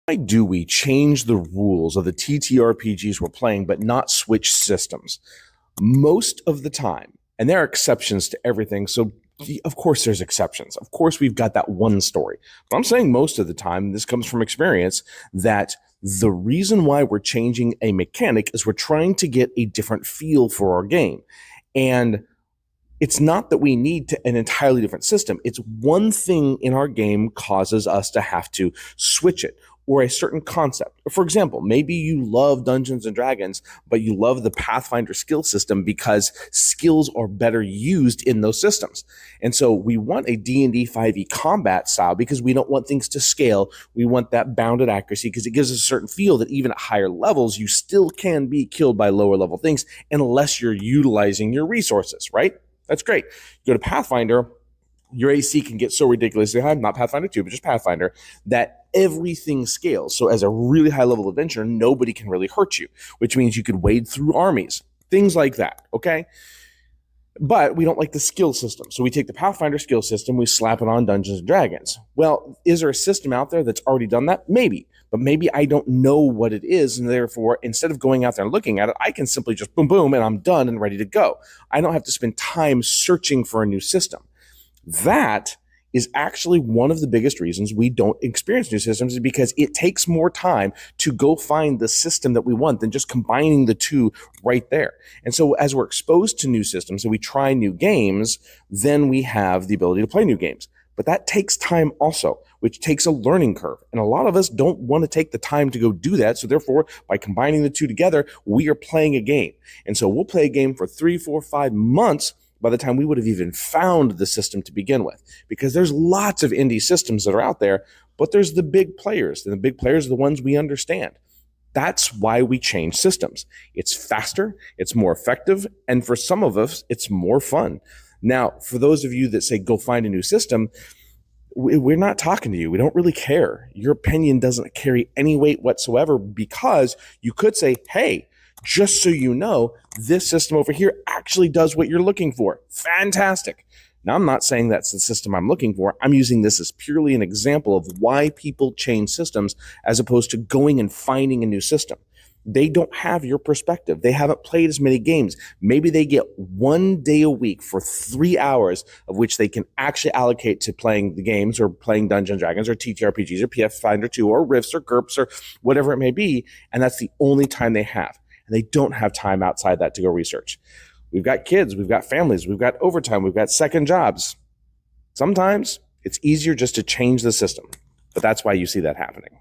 Why do we change the rules of the TTRPGs we're playing, but not switch systems? Most of the time, and there are exceptions to everything. So, of course, there's exceptions. Of course, we've got that one story. But I'm saying most of the time, this comes from experience, that the reason why we're changing a mechanic is we're trying to get a different feel for our game. And it's not that we need an entirely different system. It's one thing in our game causes us to have to switch it, or a certain concept. For example, maybe you love Dungeons and Dragons, but you love the Pathfinder skill system because skills are better used in those systems. And so we want a D&D 5e combat style because we don't want things to scale. We want that bounded accuracy because it gives us a certain feel that even at higher levels, you still can be killed by lower level things unless you're utilizing your resources, right? That's great. You go to Pathfinder, your AC can get so ridiculously high, not Pathfinder 2, but just Pathfinder, that everything scales. So as a really high level adventurer, nobody can really hurt you, which means you could wade through armies, things like that, okay? But we don't like the skill system. So we take the Pathfinder skill system, we slap it on Dungeons and Dragons. Well, is there a system out there that's already done that? Maybe. But maybe I don't know what it is. And therefore, instead of going out there and looking at it, I can simply just boom, boom, and I'm done and ready to go. I don't have to spend time searching for a new system. That is actually one of the biggest reasons we don't experience new systems, is because it takes more time to go find the system that we want than just combining the two right there. And so as we're exposed to new systems and we try new games, then we have the ability to play new games. But that takes time also, which takes a learning curve. And a lot of us don't want to take the time to go do that. So therefore, by combining the two together, we are playing a game. And so we'll play a game for 3, 4, 5 months by the time we would have even found the system to begin with. Because there's lots of indie systems that are out there, but there's the big players, and the big players are the ones we understand. That's why we change systems. It's faster, it's more effective, and for some of us, it's more fun. Now, for those of you that say, go find a new system, we're not talking to you. We don't really care. Your opinion doesn't carry any weight whatsoever, because you could say, hey, just so you know, this system over here actually does what you're looking for. Fantastic. Now, I'm not saying that's the system I'm looking for. I'm using this as purely an example of why people change systems as opposed to going and finding a new system. They don't have your perspective. They haven't played as many games. Maybe they get 1 day a week for 3 hours of which they can actually allocate to playing the games or playing Dungeons & Dragons or TTRPGs or Pathfinder 2 or Rifts or GURPS or whatever it may be, and that's the only time they have. And they don't have time outside that to go research. We've got kids, we've got families, we've got overtime, we've got second jobs. Sometimes it's easier just to change the system, but that's why you see that happening.